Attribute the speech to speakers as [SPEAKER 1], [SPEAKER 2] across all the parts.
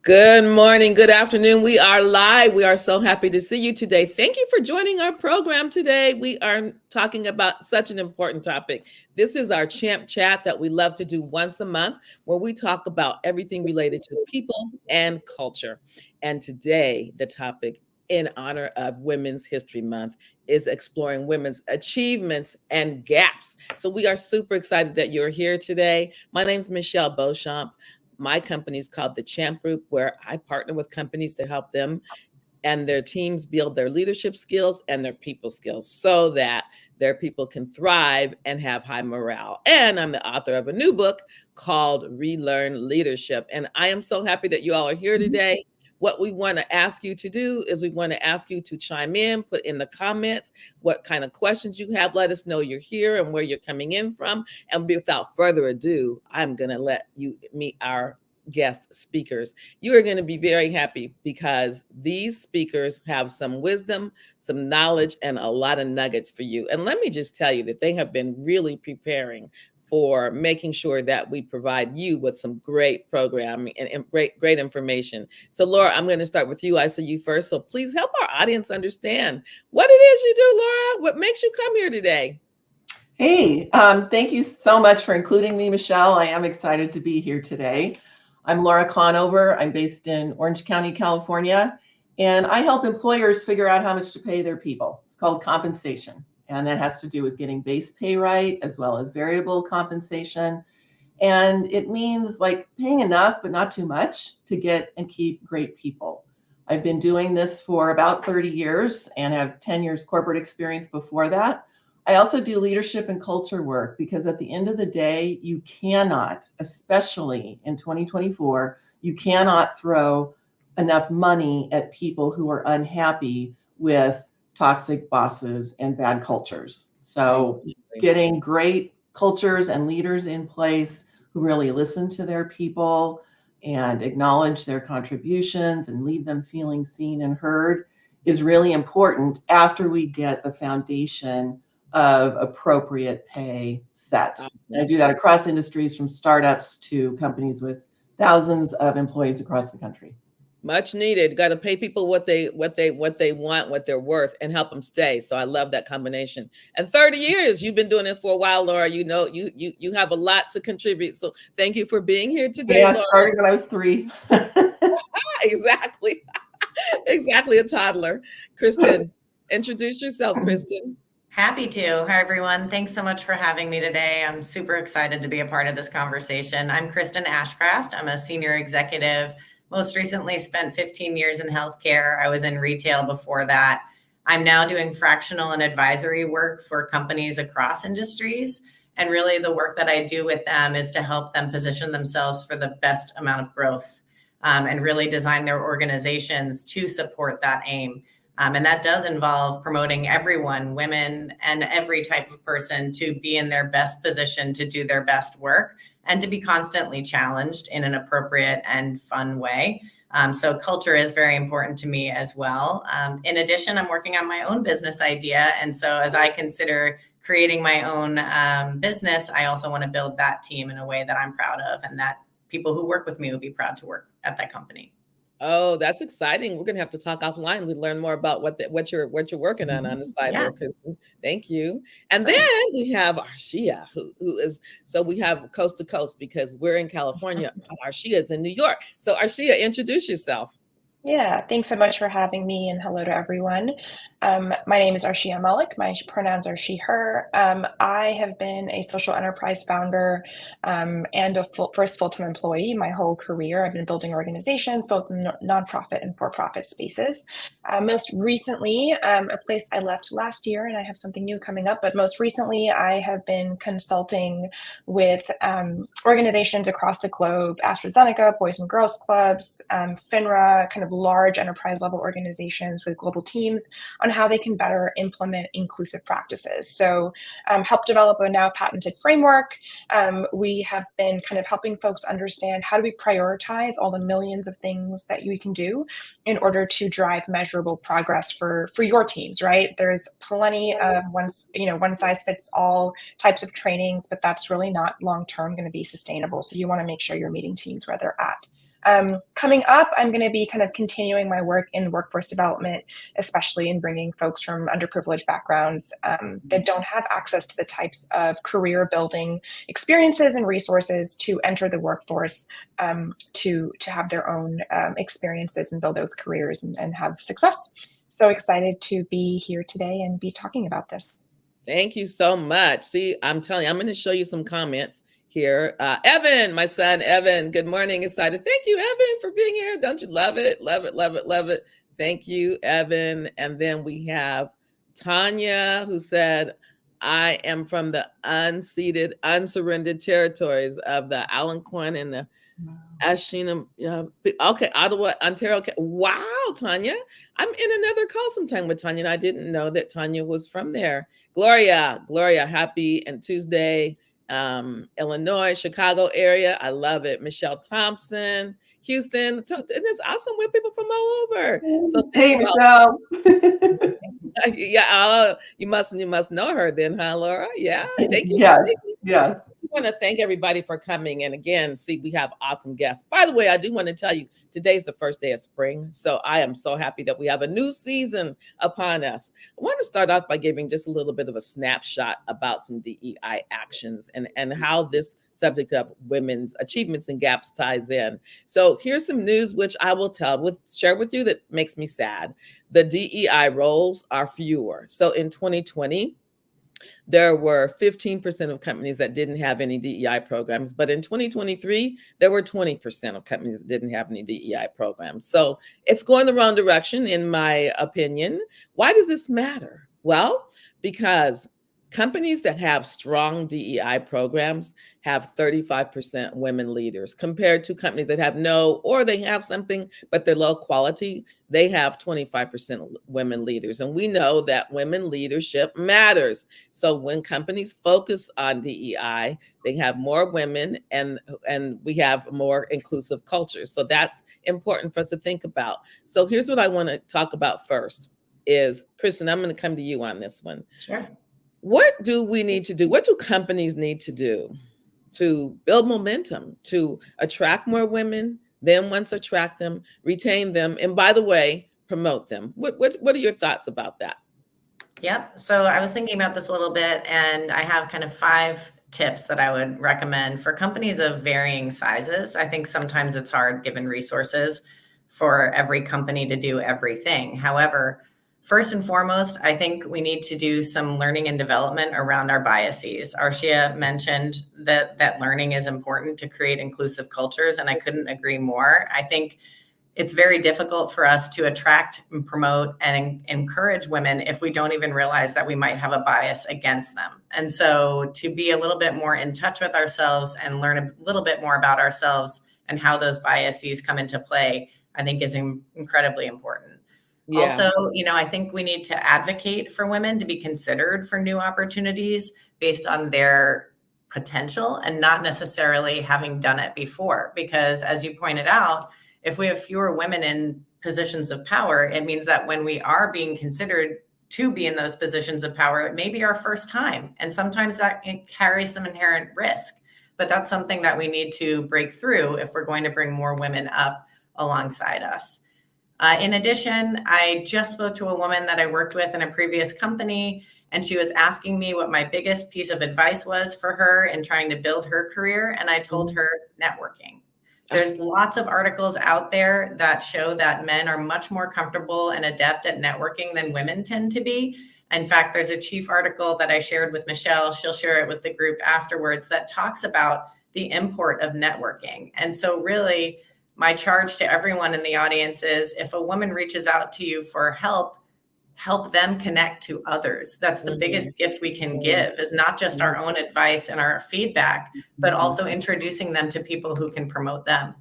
[SPEAKER 1] Good morning, good afternoon. We are live. We are so happy to see you today. Thank you for joining our program today. We are talking about such an important topic. This is our Champ Chat that we love to do once a month, where we talk about everything related to people and culture. And today, the topic in honor of Women's History Month is exploring women's achievements and gaps. So we are super excited that you're here today. My name is Michelle Beauchamp. My company is called the Champ Group, where I partner with companies to help them and their teams build their leadership skills and their people skills so that their people can thrive and have high morale. And I'm the author of a new book called Relearn Leadership. And I am so happy that you all are here today. What we want to ask you to do is we want to ask you to chime in, put in the comments what kind of questions you have. Let us know you're here and where you're coming in from. And without further ado, I'm going to let you meet our guest speakers. You are going to be very happy because these speakers have some wisdom, some knowledge, and a lot of nuggets for you. And let me just tell you that they have been really preparing for making sure that we provide you with some great programming and great information. So Laura, I'm going to start with you. I see you first. So please help our audience understand what it is you do, Laura. What makes you come here today?
[SPEAKER 2] Hey, thank you so much for including me, Michelle. I am excited to be here today. I'm Laura Conover. I'm based in Orange County, California, and I help employers figure out how much to pay their people. It's called compensation, and that has to do with getting base pay right as well as variable compensation. And it means like paying enough, but not too much to get and keep great people. I've been doing this for about 30 years and have 10 years corporate experience before that. I also do leadership and culture work because at the end of the day, you cannot, especially in 2024, you cannot throw enough money at people who are unhappy with toxic bosses and bad cultures. So getting great cultures and leaders in place who really listen to their people and acknowledge their contributions and leave them feeling seen and heard is really important after we get the foundation of appropriate pay set. And I do that across industries from startups to companies with thousands of employees across the country.
[SPEAKER 1] Much needed. Got to pay people what they want, what they're worth, and help them stay. So I love that combination. And 30 years, you've been doing this for a while, Laura. You know, you have a lot to contribute. So thank you for being here today,
[SPEAKER 2] Yeah,
[SPEAKER 1] Laura.
[SPEAKER 2] started when I was 3.
[SPEAKER 1] Exactly. Exactly, a toddler. Kristen, introduce yourself, Kristen.
[SPEAKER 3] Happy to. Hi, everyone. Thanks so much for having me today. I'm super excited to be a part of this conversation. I'm Kristen Ashcraft. I'm a senior executive. Most recently spent 15 years in healthcare. I was in retail before that. I'm now doing fractional and advisory work for companies across industries. And really the work that I do with them is to help them position themselves for the best amount of growth and really design their organizations to support that aim. And that does involve promoting everyone, women and every type of person, to be in their best position to do their best work and to be constantly challenged in an appropriate and fun way. So culture is very important to me as well. In addition, I'm working on my own business idea. And so as I consider creating my own business, I also want to build that team in a way that I'm proud of and that people who work with me will be proud to work at that company.
[SPEAKER 1] Oh, that's exciting. We're gonna have to talk offline. We learn more about what you're working on the side there, Kristen. Thank you. And then we have Arshia, who is, so we have coast to coast because we're in California. Arshia is in New York. So Arshia, introduce yourself.
[SPEAKER 4] Yeah, thanks so much for having me, and hello to everyone. My name is Arshia Malik. My pronouns are she, her. I have been a social enterprise founder and a first full-time employee my whole career. I've been building organizations, both in nonprofit and for-profit spaces. Most recently, a place I left last year, and I have something new coming up, but most recently I have been consulting with organizations across the globe, AstraZeneca, Boys and Girls Clubs, FINRA, kind of large enterprise level organizations with global teams on how they can better implement inclusive practices. So help develop a now patented framework. We have been kind of helping folks understand how do we prioritize all the millions of things that you can do in order to drive measurable progress for your teams, right? There's plenty of one size fits all types of trainings, but that's really not long-term going to be sustainable. So you want to make sure you're meeting teams where they're at. Coming up, I'm going to be kind of continuing my work in workforce development, especially in bringing folks from underprivileged backgrounds that don't have access to the types of career building experiences and resources to enter the workforce, to have their own experiences and build those careers and have success. So excited to be here today and be talking about this.
[SPEAKER 1] Thank you so much. See, I'm telling you, I'm going to show you some comments here. Evan, my son, Evan, good morning. Excited. Thank you, Evan, for being here. Don't you love it? Love it, love it, love it. Thank you, Evan. And then we have Tanya, who said, I am from the unceded, unsurrendered territories of the Algonquin and the Ashina, okay, Ottawa, Ontario. Wow, Tanya. I'm in another call sometime with Tanya, and I didn't know that Tanya was from there. Gloria, happy and Tuesday, Illinois, Chicago area. I love it. Michelle Thompson, Houston. It's awesome. We're people from all over. So
[SPEAKER 2] hey, Michelle.
[SPEAKER 1] Yeah, you must know her then, huh, Laura? Yeah, thank you.
[SPEAKER 2] Yes.
[SPEAKER 1] I want to thank everybody for coming. And again, see, we have awesome guests. By the way, I do want to tell you, today's the first day of spring. So I am so happy that we have a new season upon us. I want to start off by giving just a little bit of a snapshot about some DEI actions and how this subject of women's achievements and gaps ties in. So here's some news, which I will share with you that makes me sad. The DEI roles are fewer. So in 2020, there were 15% of companies that didn't have any DEI programs. But in 2023, there were 20% of companies that didn't have any DEI programs. So it's going the wrong direction, in my opinion. Why does this matter? Well, because companies that have strong DEI programs have 35% women leaders, compared to companies that have no, or they have something, but they're low quality, they have 25% women leaders. And we know that women leadership matters. So when companies focus on DEI, they have more women and we have more inclusive cultures. So that's important for us to think about. So here's what I want to talk about first is, Kristen, I'm going to come to you on this one.
[SPEAKER 3] Sure.
[SPEAKER 1] What do we need to do? What do companies need to do to build momentum, to attract more women, then once attract them, retain them, and by the way, promote them? What are your thoughts about that?
[SPEAKER 3] Yep. So I was thinking about this a little bit, and I have kind of 5 tips that I would recommend for companies of varying sizes. I think sometimes it's hard, given resources, for every company to do everything. However, first and foremost, I think we need to do some learning and development around our biases. Arshia mentioned that learning is important to create inclusive cultures, and I couldn't agree more. I think it's very difficult for us to attract and promote and encourage women if we don't even realize that we might have a bias against them. And so to be a little bit more in touch with ourselves and learn a little bit more about ourselves and how those biases come into play, I think is incredibly important. Yeah. Also, I think we need to advocate for women to be considered for new opportunities based on their potential and not necessarily having done it before. Because as you pointed out, if we have fewer women in positions of power, it means that when we are being considered to be in those positions of power, it may be our first time. And sometimes that carries some inherent risk. But that's something that we need to break through if we're going to bring more women up alongside us. In addition, I just spoke to a woman that I worked with in a previous company, and she was asking me what my biggest piece of advice was for her in trying to build her career. And I told her networking. There's lots of articles out there that show that men are much more comfortable and adept at networking than women tend to be. In fact, there's a chief article that I shared with Michelle. She'll share it with the group afterwards that talks about the import of networking. And so really, my charge to everyone in the audience is, if a woman reaches out to you for help them connect to others. That's the biggest gift we can give, is not just our own advice and our feedback, but also introducing them to people who can promote them.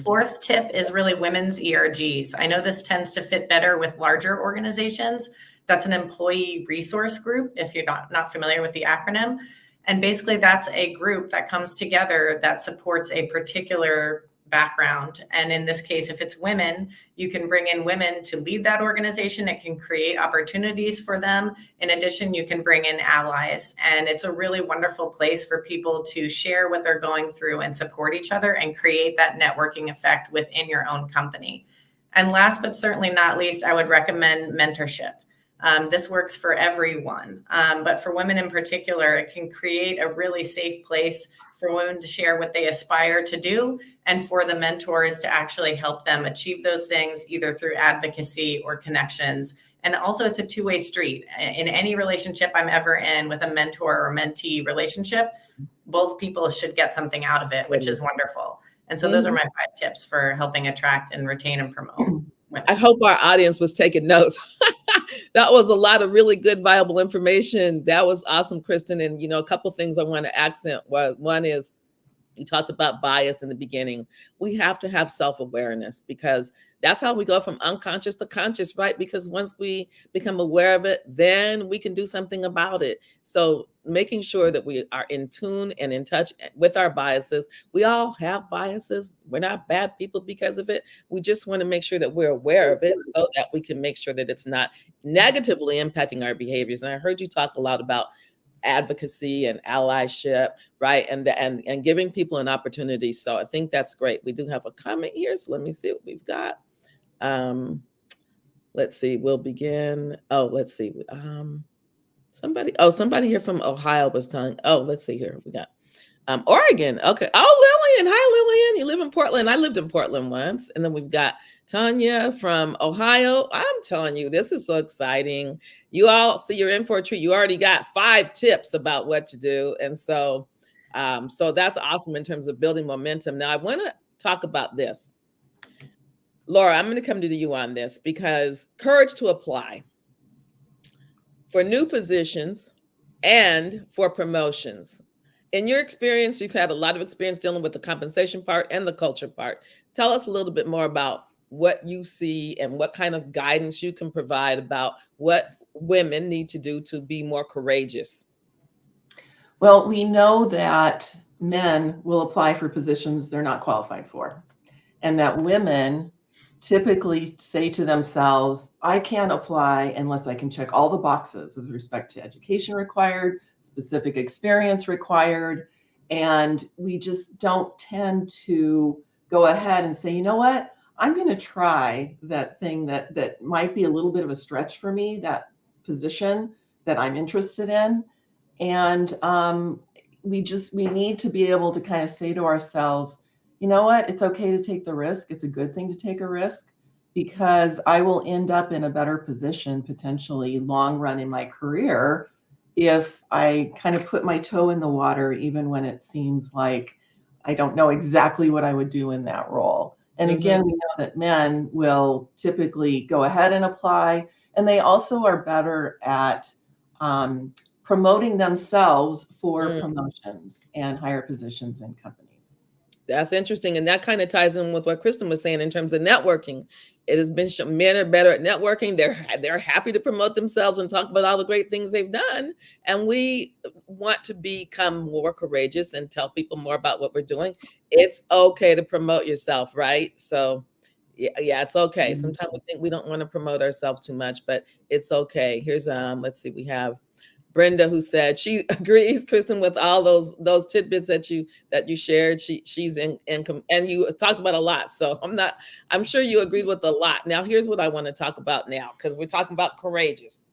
[SPEAKER 3] Fourth tip is really women's ERGs. I know this tends to fit better with larger organizations. That's an employee resource group, if you're not familiar with the acronym. And basically that's a group that comes together that supports a particular background. And in this case, if it's women, you can bring in women to lead that organization. It can create opportunities for them. In addition, you can bring in allies. And it's a really wonderful place for people to share what they're going through and support each other and create that networking effect within your own company. And last but certainly not least, I would recommend mentorship. This works for everyone, but for women in particular, it can create a really safe place for women to share what they aspire to do and for the mentors to actually help them achieve those things, either through advocacy or connections. And also it's a two-way street. In any relationship I'm ever in with a mentor or mentee relationship, both people should get something out of it, which is wonderful. And so those are my 5 tips for helping attract and retain and promote women.
[SPEAKER 1] I hope our audience was taking notes. That was a lot of really good, viable information. That was awesome, Kristen. And, a couple of things I want to accent was, one is you talked about bias in the beginning. We have to have self-awareness because that's how we go from unconscious to conscious, right? Because once we become aware of it, then we can do something about it. So making sure that we are in tune and in touch with our biases. We all have biases. We're not bad people because of it. We just want to make sure that we're aware of it so that we can make sure that it's not negatively impacting our behaviors. And I heard you talk a lot about advocacy and allyship, right? And giving people an opportunity. So I think that's great. We do have a comment here. So let me see what we've got. Let's see, we'll begin. Oh, let's see. Somebody here from Ohio was telling, let's see here. We got Oregon. Okay. Oh, Lillian. Hi, Lillian. You live in Portland. I lived in Portland once. And then we've got Tanya from Ohio. I'm telling you, this is so exciting. You all see you're in for a treat. You already got 5 tips about what to do. And so that's awesome in terms of building momentum. Now I want to talk about this. Laura, I'm going to come to you on this because courage to apply for new positions and for promotions. In your experience, you've had a lot of experience dealing with the compensation part and the culture part. Tell us a little bit more about what you see and what kind of guidance you can provide about what women need to do to be more courageous.
[SPEAKER 2] Well, we know that men will apply for positions they're not qualified for, and that women typically say to themselves, I can't apply unless I can check all the boxes with respect to education required, specific experience required. And we just don't tend to go ahead and say, you know what, I'm going to try that thing that might be a little bit of a stretch for me, that position that I'm interested in. And we need to be able to kind of say to ourselves, you know what, it's okay to take the risk. It's a good thing to take a risk because I will end up in a better position, potentially long run in my career, if I kind of put my toe in the water, even when it seems like I don't know exactly what I would do in that role. And again, we know that men will typically go ahead and apply, and they also are better at promoting themselves for promotions and higher positions in companies.
[SPEAKER 1] That's interesting. And that kind of ties in with what Kristen was saying in terms of networking. It has been shown men are better at networking. They're happy to promote themselves and talk about all the great things they've done. And we want to become more courageous and tell people more about what we're doing. It's okay to promote yourself, right? So yeah, it's okay. Sometimes we think we don't want to promote ourselves too much, but it's okay. Here's let's see, we have Brenda, who said she agrees, Kristen, with all those tidbits that you shared. She's in and you talked about a lot. So I'm sure you agreed with a lot. Now, here's what I want to talk about now, because we're talking about courageous.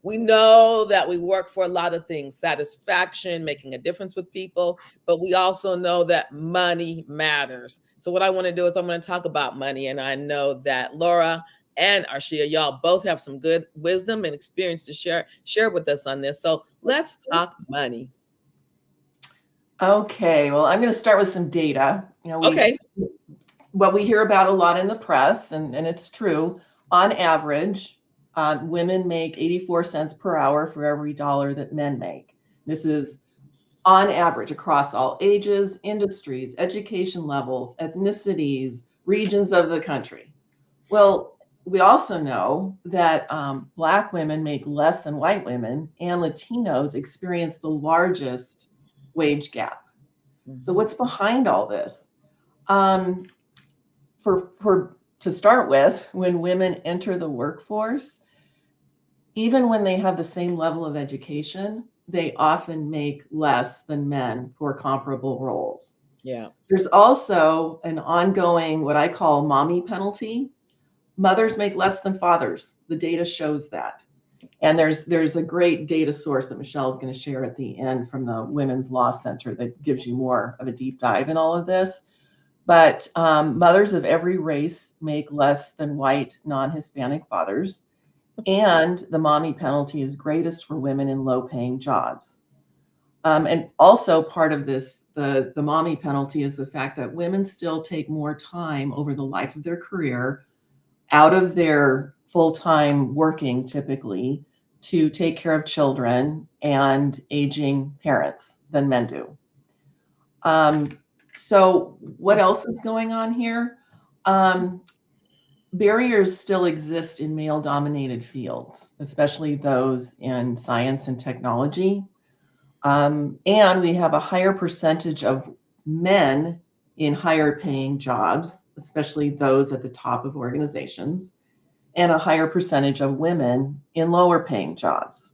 [SPEAKER 1] We know that we work for a lot of things, satisfaction, making a difference with people, but we also know that money matters. So what I want to do is I'm going to talk about money. And I know that Laura and Arshia, y'all both have some good wisdom and experience to share with us on this. So let's talk money.
[SPEAKER 2] Okay, well, I'm going to start with some data. What we hear about a lot in the press, and it's true, on average, women make 84 cents per hour for every dollar that men make. This is on average across all ages, industries, education levels, ethnicities, regions of the country. Well, we also know that Black women make less than white women, and Latinos experience the largest wage gap. So what's behind all this? Um, to start with, when women enter the workforce, even when they have the same level of education, they often make less than men for comparable roles.
[SPEAKER 1] Yeah.
[SPEAKER 2] There's also an ongoing, what I call mommy penalty. Mothers make less than fathers. The data shows that. And there's a great data source that Michelle is going to share at the end from the Women's Law Center that gives you more of a deep dive in all of this. But mothers of every race make less than white non-Hispanic fathers. And the mommy penalty is greatest for women in low-paying jobs. And also part of this, the mommy penalty is the fact that women still take more time over the life of their career out of their full-time working typically to take care of children and aging parents than men do. So what else is going on here? Barriers still exist in male-dominated fields, especially those in science and technology. And we have a higher percentage of men in higher paying jobs, especially those at the top of organizations, and a higher percentage of women in lower paying jobs.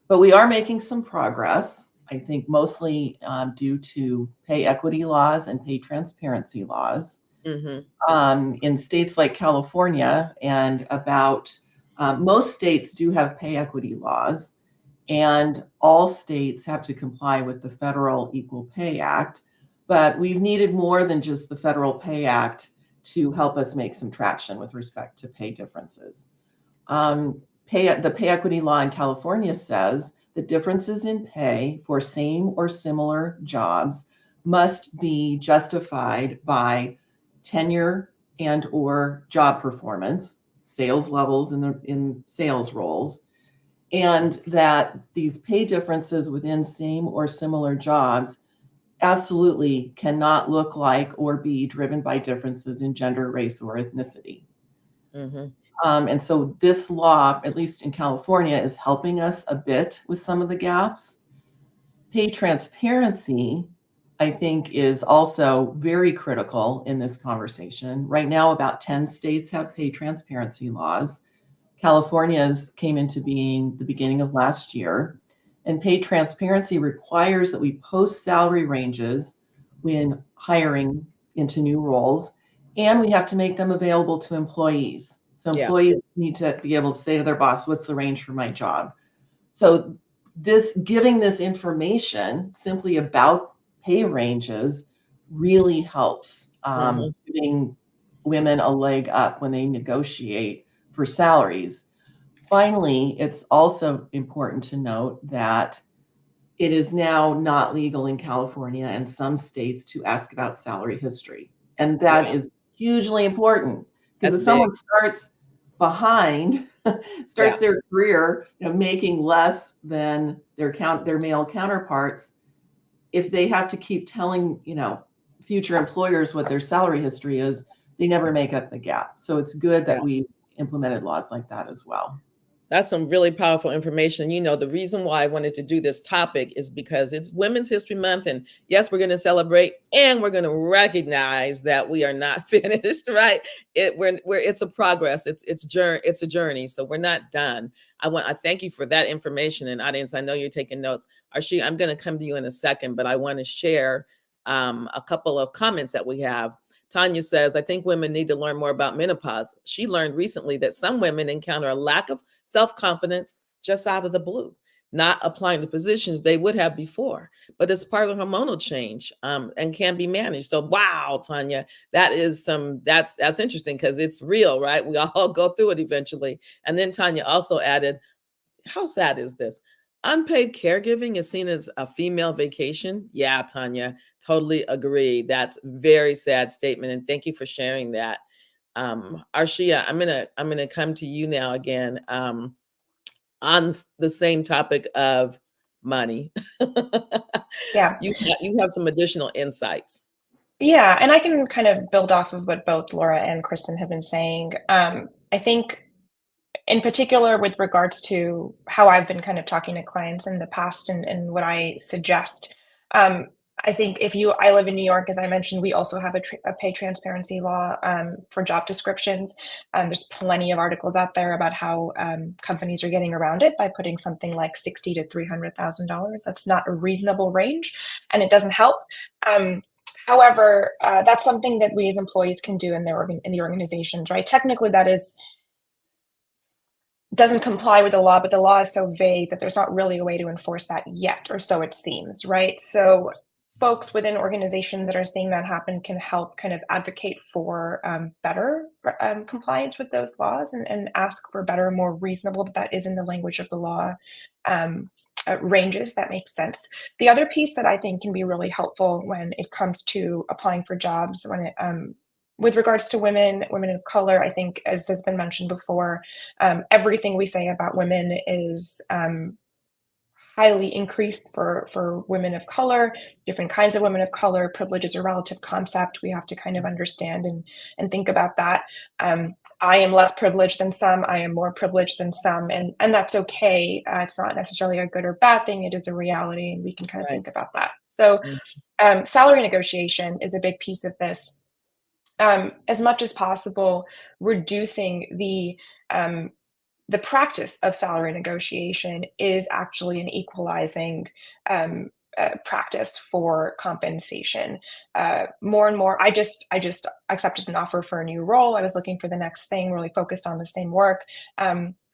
[SPEAKER 2] But we are making some progress, I think mostly due to pay equity laws and pay transparency laws. In states like California and most states do have pay equity laws, and all states have to comply with the Federal Equal Pay Act. But we've needed more than just the Federal Pay Act to help us make some traction with respect to pay differences. The pay equity law in California says that differences in pay for same or similar jobs must be justified by tenure and or job performance, sales levels in sales roles, and that these pay differences within same or similar jobs absolutely cannot look like or be driven by differences in gender, race, or ethnicity. And so this law, at least in California, is helping us a bit with some of the gaps. Pay transparency, I think, is also very critical in this conversation. Right now, about 10 states have pay transparency laws. California's came into being the beginning of last year. And pay transparency requires that we post salary ranges when hiring into new roles, and we have to make them available to employees. So employees need to be able to say to their boss, what's the range for my job? So giving this information simply about pay ranges really helps giving women a leg up when they negotiate for salaries. Finally, it's also important to note that it is now not legal in California and some states to ask about salary history. And that is hugely important, because if someone starts behind, their career, making less than their male counterparts, if they have to keep telling, future employers what their salary history is, they never make up the gap. So it's good that we implemented laws like that as well.
[SPEAKER 1] That's some really powerful information. The reason why I wanted to do this topic is because it's Women's History Month. And yes, we're going to celebrate and we're going to recognize that we are not finished, right? It's a progress. It's a journey. So we're not done. I thank you for that information. And audience, I know you're taking notes. Arshia, I'm going to come to you in a second, but I want to share a couple of comments that we have. Tanya says, I think women need to learn more about menopause. She learned recently that some women encounter a lack of self-confidence just out of the blue, not applying the positions they would have before, but it's part of hormonal change and can be managed. So, wow, Tanya, that's interesting because it's real, right? We all go through it eventually. And then Tanya also added, how sad is this? Unpaid caregiving is seen as a female vacation. Yeah, Tanya, totally agree. That's a very sad statement. And thank you for sharing that. Arshia, I'm gonna come to you now again on the same topic of money.
[SPEAKER 4] Yeah.
[SPEAKER 1] You have some additional insights.
[SPEAKER 4] Yeah, and I can kind of build off of what both Laura and Kristen have been saying. I think in particular with regards to how I've been kind of talking to clients in the past and what I suggest, I think I live in New York, as I mentioned, we also have a pay transparency law for job descriptions. There's plenty of articles out there about how companies are getting around it by putting something like $60,000 to $300,000. That's not a reasonable range, and it doesn't help. However, that's something that we as employees can do in the organizations, right? Technically, doesn't comply with the law, but the law is so vague that there's not really a way to enforce that yet, or so it seems, right? So folks within organizations that are seeing that happen can help kind of advocate for better compliance with those laws and ask for better, more reasonable, but that is in the language of the law, ranges that make sense. The other piece that I think can be really helpful when it comes to applying for jobs, with regards to women of color, I think, as has been mentioned before, everything we say about women is highly increased for women of color, different kinds of women of color. Privilege is a relative concept. We have to kind of understand and think about that. I am less privileged than some. I am more privileged than some, and that's okay. It's not necessarily a good or bad thing. It is a reality, and we can kind of think about that. So salary negotiation is a big piece of this. As much as possible, reducing the practice of salary negotiation is actually an equalizing practice for compensation. More and more, I just accepted an offer for a new role. I was looking for the next thing, really focused on the same work.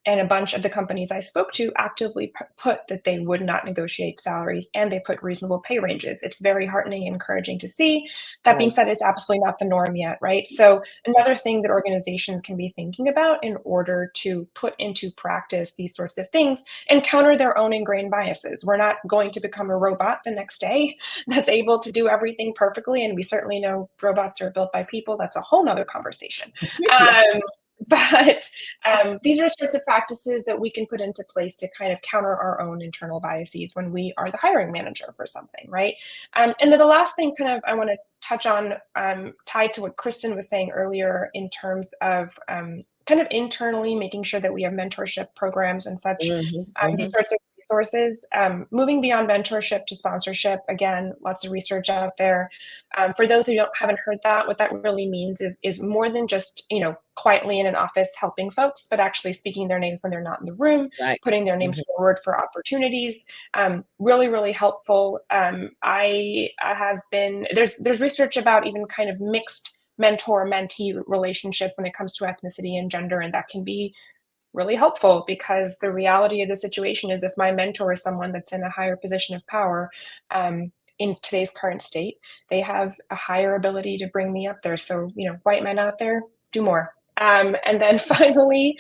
[SPEAKER 4] And a bunch of the companies I spoke to actively put that they would not negotiate salaries, and they put reasonable pay ranges. It's very heartening and encouraging to see. That being said, it's absolutely not the norm yet, right? So another thing that organizations can be thinking about in order to put into practice these sorts of things and counter their own ingrained biases. We're not going to become a robot the next day that's able to do everything perfectly. And we certainly know robots are built by people. That's a whole nother conversation. But these are sorts of practices that we can put into place to kind of counter our own internal biases when we are the hiring manager for something, right? And then the last thing kind of I want to touch on, tied to what Kristen was saying earlier in terms of kind of internally making sure that we have mentorship programs and such, these sorts of resources, moving beyond mentorship to sponsorship. Again, lots of research out there. For those who haven't heard that, what that really means is more than just, quietly in an office helping folks, but actually speaking their name when they're not in the room, putting their names forward for opportunities. Really, really helpful. I have been, there's research about even kind of mixed mentor-mentee relationship when it comes to ethnicity and gender, and that can be really helpful, because the reality of the situation is if my mentor is someone that's in a higher position of power, in today's current state, they have a higher ability to bring me up there. So, white men out there, do more. And then finally,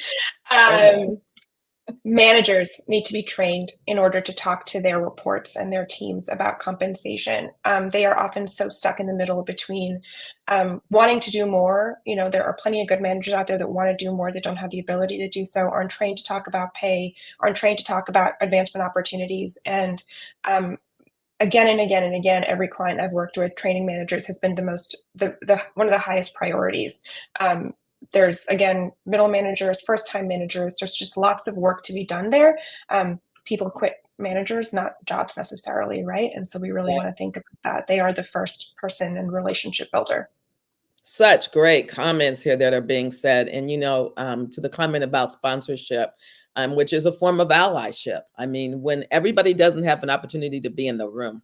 [SPEAKER 4] managers need to be trained in order to talk to their reports and their teams about compensation. They are often so stuck in the middle between wanting to do more. There are plenty of good managers out there that want to do more, that don't have the ability to do so, aren't trained to talk about pay, aren't trained to talk about advancement opportunities. And again and again and again, every client I've worked with, training managers has been one of the highest priorities. There's, again, middle managers, first-time managers. There's just lots of work to be done there. People quit managers, not jobs necessarily, right? And so we really want to think about that. They are the first person and relationship builder.
[SPEAKER 1] Such great comments here that are being said. And, to the comment about sponsorship, which is a form of allyship. I mean, when everybody doesn't have an opportunity to be in the room.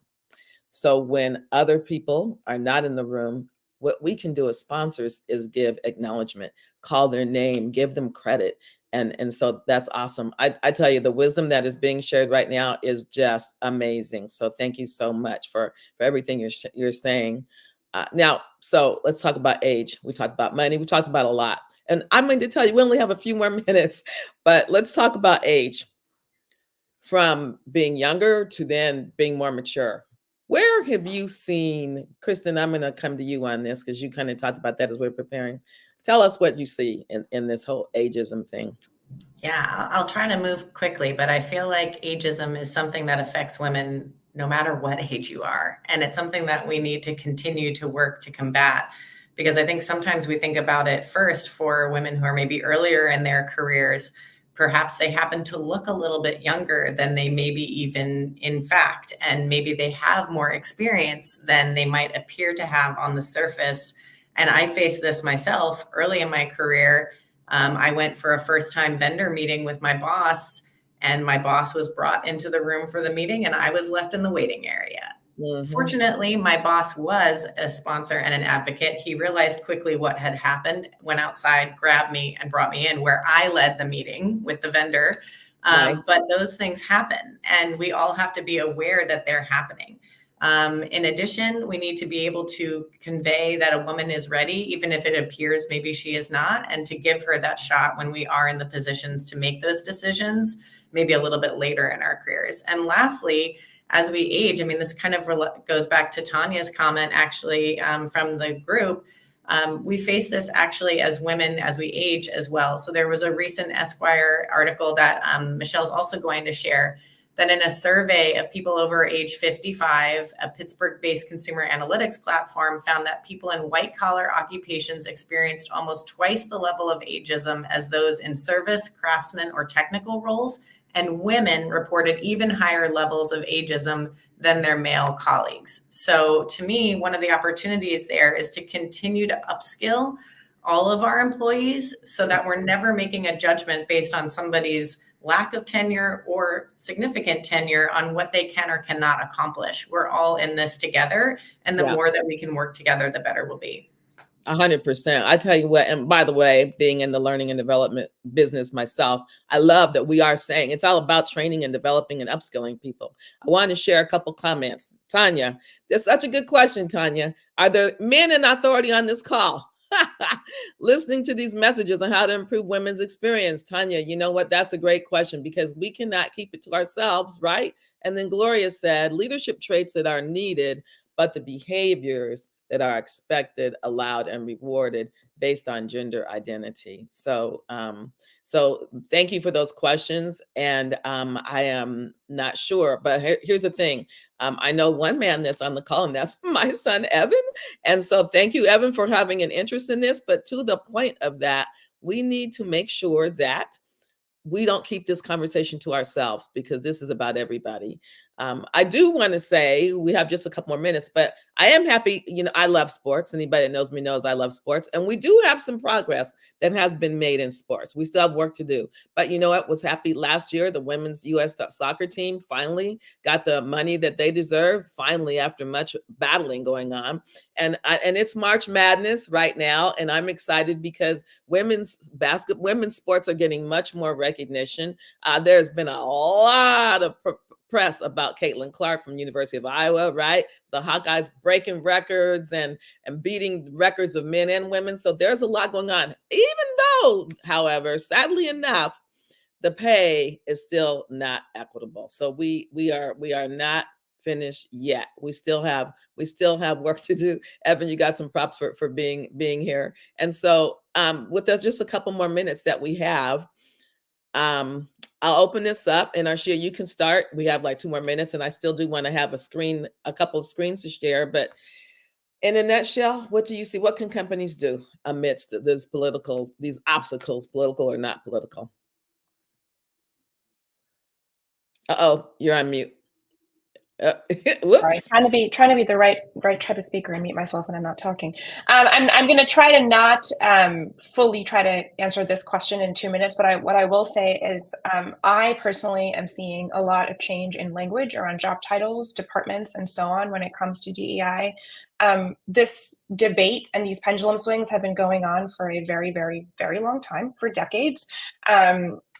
[SPEAKER 1] So when other people are not in the room, what we can do as sponsors is give acknowledgement, call their name, give them credit. And so that's awesome. I tell you, the wisdom that is being shared right now is just amazing. So thank you so much for everything you're saying. Now, so let's talk about age. We talked about money. We talked about a lot. And I'm going to tell you, we only have a few more minutes, but let's talk about age. From being younger to then being more mature. Where have you seen, Kristen, I'm going to come to you on this because you kind of talked about that as we're preparing. Tell us what you see in this whole ageism thing.
[SPEAKER 3] Yeah, I'll try to move quickly, but I feel like ageism is something that affects women no matter what age you are. And it's something that we need to continue to work to combat, because I think sometimes we think about it first for women who are maybe earlier in their careers, Perhaps they happen to look a little bit younger than they maybe even in fact, and maybe they have more experience than they might appear to have on the surface. And I faced this myself early in my career. I went for a first-time vendor meeting with my boss, and my boss was brought into the room for the meeting, and I was left in the waiting area. Fortunately, my boss was a sponsor and an advocate. He realized quickly what had happened, went outside, grabbed me, and brought me in, where I led the meeting with the vendor.
[SPEAKER 1] Nice.
[SPEAKER 3] But those things happen, and we all have to be aware that they're happening. In addition, we need to be able to convey that a woman is ready, even if it appears maybe she is not, and to give her that shot when we are in the positions to make those decisions, maybe a little bit later in our careers. And lastly, as we age, I mean, this kind of goes back to Tanya's comment, actually, from the group. We face this actually as women as we age as well. So there was a recent Esquire article that Michelle's also going to share, that in a survey of people over age 55, a Pittsburgh-based consumer analytics platform found that people in white-collar occupations experienced almost twice the level of ageism as those in service, craftsman, or technical roles. And women reported even higher levels of ageism than their male colleagues. So to me, one of the opportunities there is to continue to upskill all of our employees so that we're never making a judgment based on somebody's lack of tenure or significant tenure on what they can or cannot accomplish. We're all in this together, and the more that we can work together, the better we'll be.
[SPEAKER 1] 100%. I tell you what, and by the way, being in the learning and development business myself, I love that we are saying it's all about training and developing and upskilling people. I want to share a couple comments. Tanya, that's such a good question, Tanya. Are there men in authority on this call? Listening to these messages on how to improve women's experience. Tanya, you know what? That's a great question, because we cannot keep it to ourselves, right? And then Gloria said, leadership traits that are needed, but the behaviors that are expected, allowed, and rewarded based on gender identity. So, so thank you for those questions. And I am not sure, but here's the thing. I know one man that's on the call, and that's my son, Evan. And so thank you, Evan, for having an interest in this. But to the point of that, we need to make sure that we don't keep this conversation to ourselves, because this is about everybody. I do want to say, we have just a couple more minutes, but I am happy. You know, I love sports. Anybody that knows me knows I love sports. And we do have some progress that has been made in sports. We still have work to do. But you know what? Was happy last year, the women's U.S. soccer team finally got the money that they deserve, finally, after much battling going on. And it's March Madness right now. And I'm excited because women's sports are getting much more recognition. There's been a lot of press about Caitlin Clark from University of Iowa, right? The Hawkeyes breaking records and beating records of men and women. So there's a lot going on. Even though, however, sadly enough, the pay is still not equitable. So we are not finished yet. We still have work to do. Evan, you got some props for being here. And so with just a couple more minutes that we have, I'll open this up, and Arshia, you can start. We have like 2 more minutes, and I still do want to have a couple of screens to share. But in a nutshell, what do you see? What can companies do amidst these obstacles, political or not political? Uh-oh, you're on mute. Whoops.
[SPEAKER 4] Sorry, trying to be the right type of speaker and mute myself when I'm not talking. I'm going to try to not fully try to answer this question in 2 minutes, but what I will say is I personally am seeing a lot of change in language around job titles, departments, and so on when it comes to DEI. This debate and these pendulum swings have been going on for a very, very, very long time, for decades.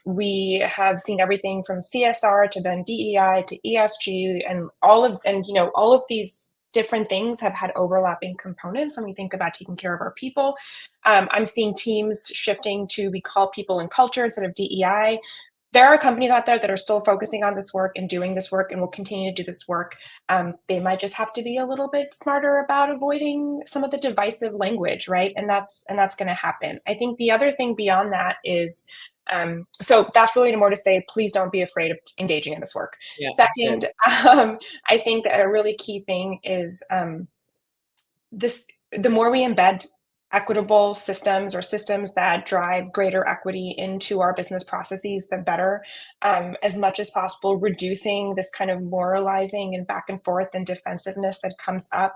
[SPEAKER 4] We have seen everything from CSR to then DEI to ESG, and all of these different things have had overlapping components when we think about taking care of our people. I'm seeing teams shifting to we call people and culture instead of DEI. There are companies out there that are still focusing on this work and doing this work and will continue to do this work. They might just have to be a little bit smarter about avoiding some of the divisive language, right? And that's going to happen. I think the other thing beyond that is, so that's really more to say, please don't be afraid of engaging in this work. Yeah, second, I think that a really key thing is the more we embed equitable systems or systems that drive greater equity into our business processes, the better. As much as possible, reducing this kind of moralizing and back and forth and defensiveness that comes up.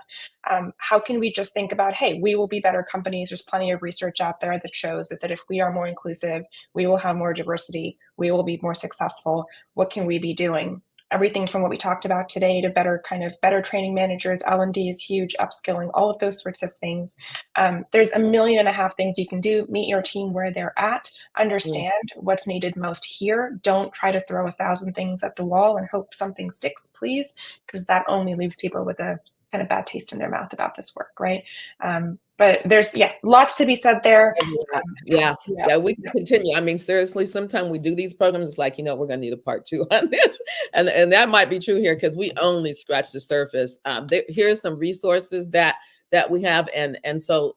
[SPEAKER 4] How can we just think about, hey, we will be better companies? There's plenty of research out there that shows that if we are more inclusive, we will have more diversity, we will be more successful. What can we be doing? Everything from what we talked about today to better training managers, L&D is huge, upskilling, all of those sorts of things. There's 1.5 million things you can do. Meet your team where they're at, understand what's needed most here. Don't try to throw 1,000 things at the wall and hope something sticks, please, because that only leaves people with a kind of bad taste in their mouth about this work, right? But there's lots to be said there.
[SPEAKER 1] Yeah, we can continue. I mean, seriously, sometimes we do these programs, it's like, we're going to need a part 2 on this. And that might be true here because we only scratch the surface. Here's some resources that we have. And so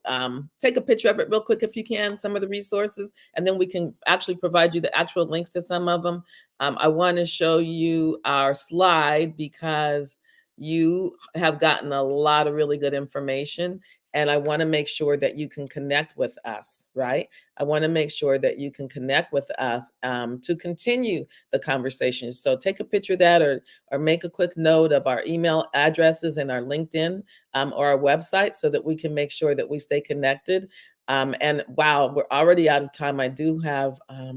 [SPEAKER 1] take a picture of it real quick if you can, some of the resources, and then we can actually provide you the actual links to some of them. I want to show you our slide because you have gotten a lot of really good information. And I want to make sure that you can connect with us, right? I want to make sure that you can connect with us to continue the conversation. So take a picture of that or make a quick note of our email addresses and our LinkedIn or our website so that we can make sure that we stay connected. And wow, we're already out of time. I do have a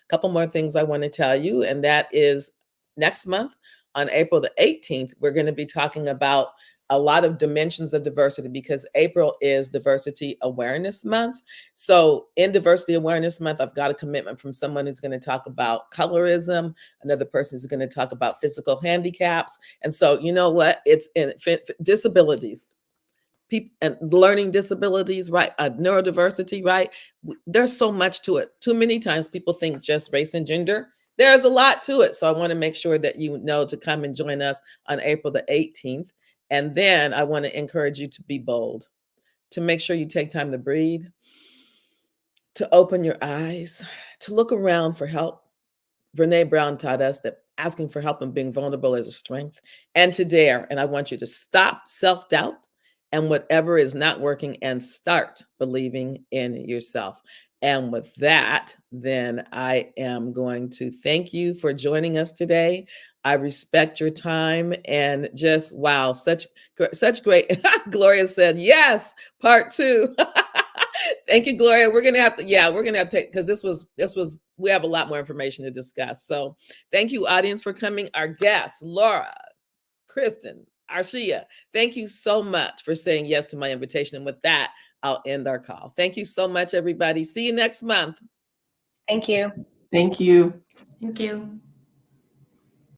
[SPEAKER 1] couple more things I want to tell you, and that is next month on April the 18th, we're going to be talking about a lot of dimensions of diversity because April is Diversity Awareness Month. So in Diversity Awareness Month, I've got a commitment from someone who's going to talk about colorism. Another person is going to talk about physical handicaps. And so, you know what? It's in disabilities. People and learning disabilities, right? Neurodiversity, right? There's so much to it. Too many times people think just race and gender. There's a lot to it. So I want to make sure that you know to come and join us on April the 18th. And then I want to encourage you to be bold, to make sure you take time to breathe, to open your eyes, to look around for help. Brene Brown taught us that asking for help and being vulnerable is a strength, and to dare. And I want you to stop self-doubt and whatever is not working and start believing in yourself. And with that, then I am going to thank you for joining us today. I respect your time and just, wow, such great. Gloria said, yes, part 2. Thank you, Gloria. We're going to have to, because this was, we have a lot more information to discuss. So thank you, audience, for coming. Our guests, Laura, Kristen, Arshia, thank you so much for saying yes to my invitation. And with that, I'll end our call. Thank you so much, everybody. See you next month.
[SPEAKER 4] Thank you.
[SPEAKER 2] Thank you.
[SPEAKER 3] Thank you.